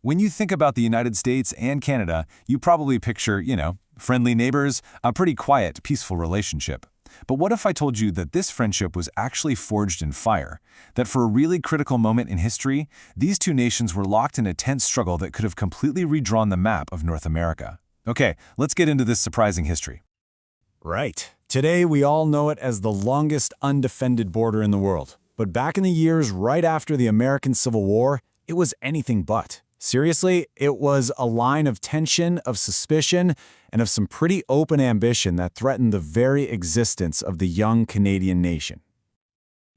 When you think about the United States and Canada, you probably picture, friendly neighbors, a pretty quiet, peaceful relationship. But what if I told you that this friendship was actually forged in fire? That for a really critical moment in history, these two nations were locked in a tense struggle that could have completely redrawn the map of North America. Okay, let's get into this surprising history. Right. Today, we all know it as the longest undefended border in the world. But back in the years right after the American Civil War, it was anything but. Seriously, it was a line of tension, of suspicion, and of some pretty open ambition that threatened the very existence of the young Canadian nation.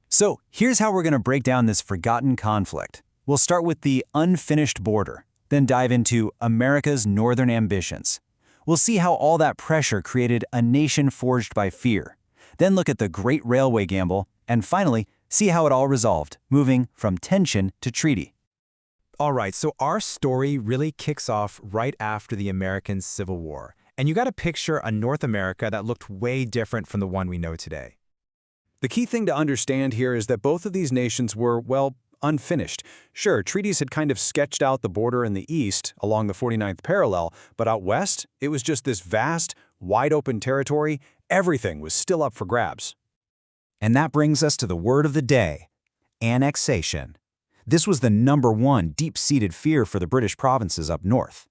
So here's how we're going to break down this forgotten conflict. We'll start with the unfinished border, then dive into America's northern ambitions. We'll see how all that pressure created a nation forged by fear. Then look at the Great Railway Gamble, and finally, see how it all resolved, moving from tension to treaty. All right, so our story really kicks off right after the American Civil War. And you got to picture a North America that looked way different from the one we know today. The key thing to understand here is that both of these nations were, unfinished. Sure, treaties had kind of sketched out the border in the east along the 49th parallel, but out west, it was just this vast, wide-open territory. Everything was still up for grabs. And that brings us to the word of the day, annexation. This was the #1 deep-seated fear for the British provinces up north.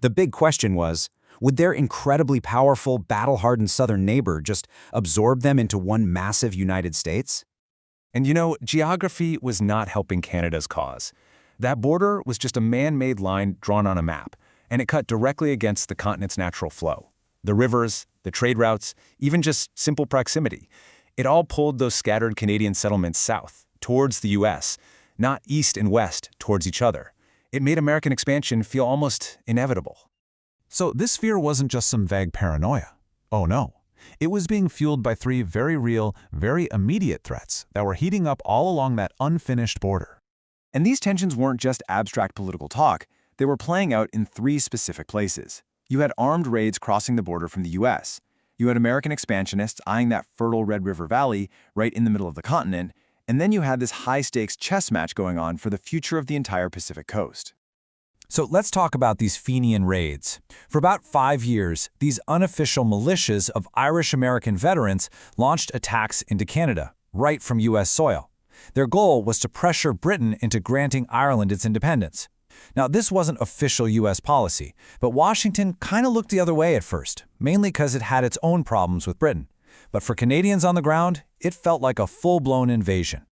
The big question was, would their incredibly powerful, battle-hardened southern neighbor just absorb them into one massive United States? And geography was not helping Canada's cause. That border was just a man-made line drawn on a map, and it cut directly against the continent's natural flow. The rivers, the trade routes, even just simple proximity. It all pulled those scattered Canadian settlements south, towards the U.S., not east and west towards each other. It made American expansion feel almost inevitable. So this fear wasn't just some vague paranoia. Oh no. It was being fueled by three very real, very immediate threats that were heating up all along that unfinished border. And these tensions weren't just abstract political talk. They were playing out in three specific places. You had armed raids crossing the border from the U.S. You had American expansionists eyeing that fertile Red River Valley right in the middle of the continent. And then you had this high-stakes chess match going on for the future of the entire Pacific coast. So let's talk about these Fenian raids. For about 5 years, these unofficial militias of Irish-American veterans launched attacks into Canada, right from U.S. soil. Their goal was to pressure Britain into granting Ireland its independence. Now, this wasn't official U.S. policy, but Washington kind of looked the other way at first, mainly because it had its own problems with Britain. But for Canadians on the ground, it felt like a full-blown invasion.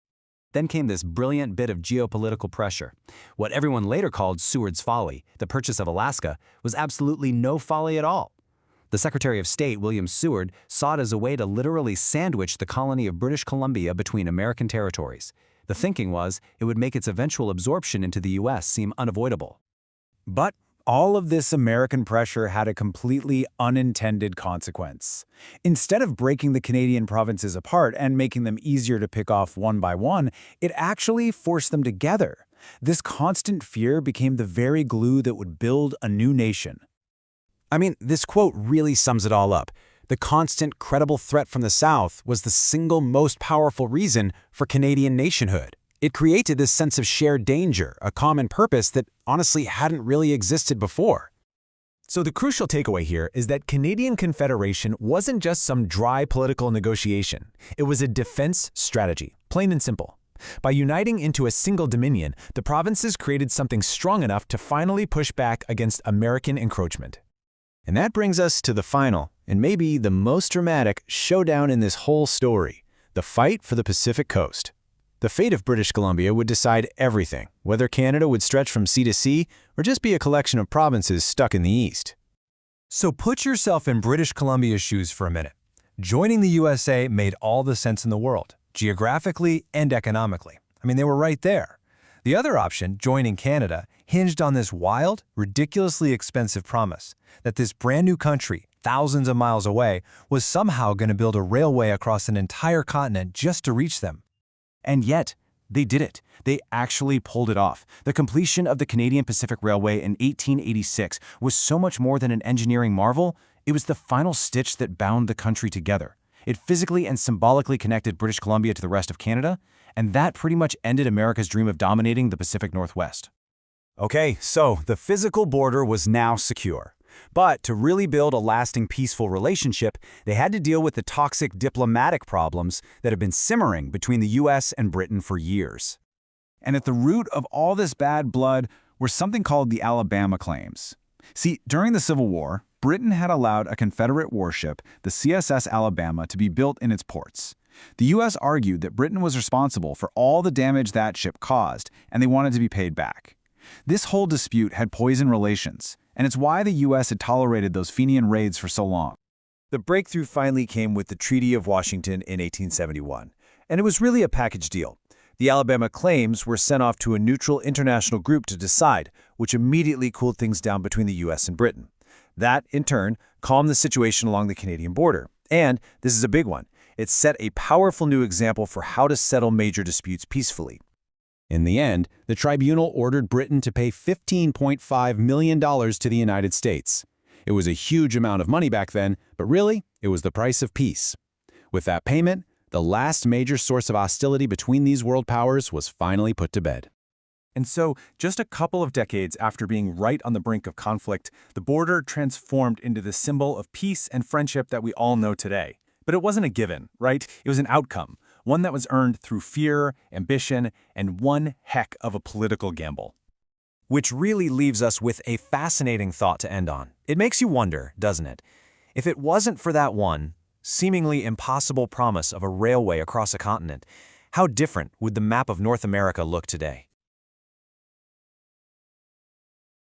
Then came this brilliant bit of geopolitical pressure. What everyone later called Seward's Folly, the purchase of Alaska, was absolutely no folly at all. The Secretary of State, William Seward, saw it as a way to literally sandwich the colony of British Columbia between American territories. The thinking was it would make its eventual absorption into the U.S. seem unavoidable. But all of this American pressure had a completely unintended consequence. Instead of breaking the Canadian provinces apart and making them easier to pick off one by one, it actually forced them together. This constant fear became the very glue that would build a new nation. I mean, this quote really sums it all up. The constant, credible threat from the South was the single most powerful reason for Canadian nationhood. It created this sense of shared danger, a common purpose that honestly hadn't really existed before. So the crucial takeaway here is that Canadian Confederation wasn't just some dry political negotiation. It was a defense strategy, plain and simple. By uniting into a single dominion, the provinces created something strong enough to finally push back against American encroachment. And that brings us to the final, and maybe the most dramatic, showdown in this whole story, the fight for the Pacific coast. The fate of British Columbia would decide everything, whether Canada would stretch from sea to sea or just be a collection of provinces stuck in the east. So put yourself in British Columbia's shoes for a minute. Joining the USA made all the sense in the world, geographically and economically. I mean, they were right there. The other option, joining Canada, hinged on this wild, ridiculously expensive promise that this brand new country, thousands of miles away, was somehow going to build a railway across an entire continent just to reach them. And yet, they did it. They actually pulled it off. The completion of the Canadian Pacific Railway in 1886 was so much more than an engineering marvel. It was the final stitch that bound the country together. It physically and symbolically connected British Columbia to the rest of Canada, and that pretty much ended America's dream of dominating the Pacific Northwest. Okay, so the physical border was now secure. But to really build a lasting peaceful relationship, they had to deal with the toxic diplomatic problems that have been simmering between the US and Britain for years. And at the root of all this bad blood were something called the Alabama Claims. See, during the Civil War, Britain had allowed a Confederate warship, the CSS Alabama, to be built in its ports. The U.S. argued that Britain was responsible for all the damage that ship caused, and they wanted to be paid back. This whole dispute had poisoned relations, and it's why the U.S. had tolerated those Fenian raids for so long. The breakthrough finally came with the Treaty of Washington in 1871, and it was really a package deal. The Alabama claims were sent off to a neutral international group to decide, which immediately cooled things down between the U.S. and Britain. That, in turn, calmed the situation along the Canadian border. And, this is a big one, it set a powerful new example for how to settle major disputes peacefully. In the end, the tribunal ordered Britain to pay $15.5 million to the United States. It was a huge amount of money back then, but really, it was the price of peace. With that payment, the last major source of hostility between these world powers was finally put to bed. And so, just a couple of decades after being right on the brink of conflict, the border transformed into the symbol of peace and friendship that we all know today. But it wasn't a given, right? It was an outcome, one that was earned through fear, ambition, and one heck of a political gamble. Which really leaves us with a fascinating thought to end on. It makes you wonder, doesn't it? If it wasn't for that one, seemingly impossible promise of a railway across a continent, how different would the map of North America look today?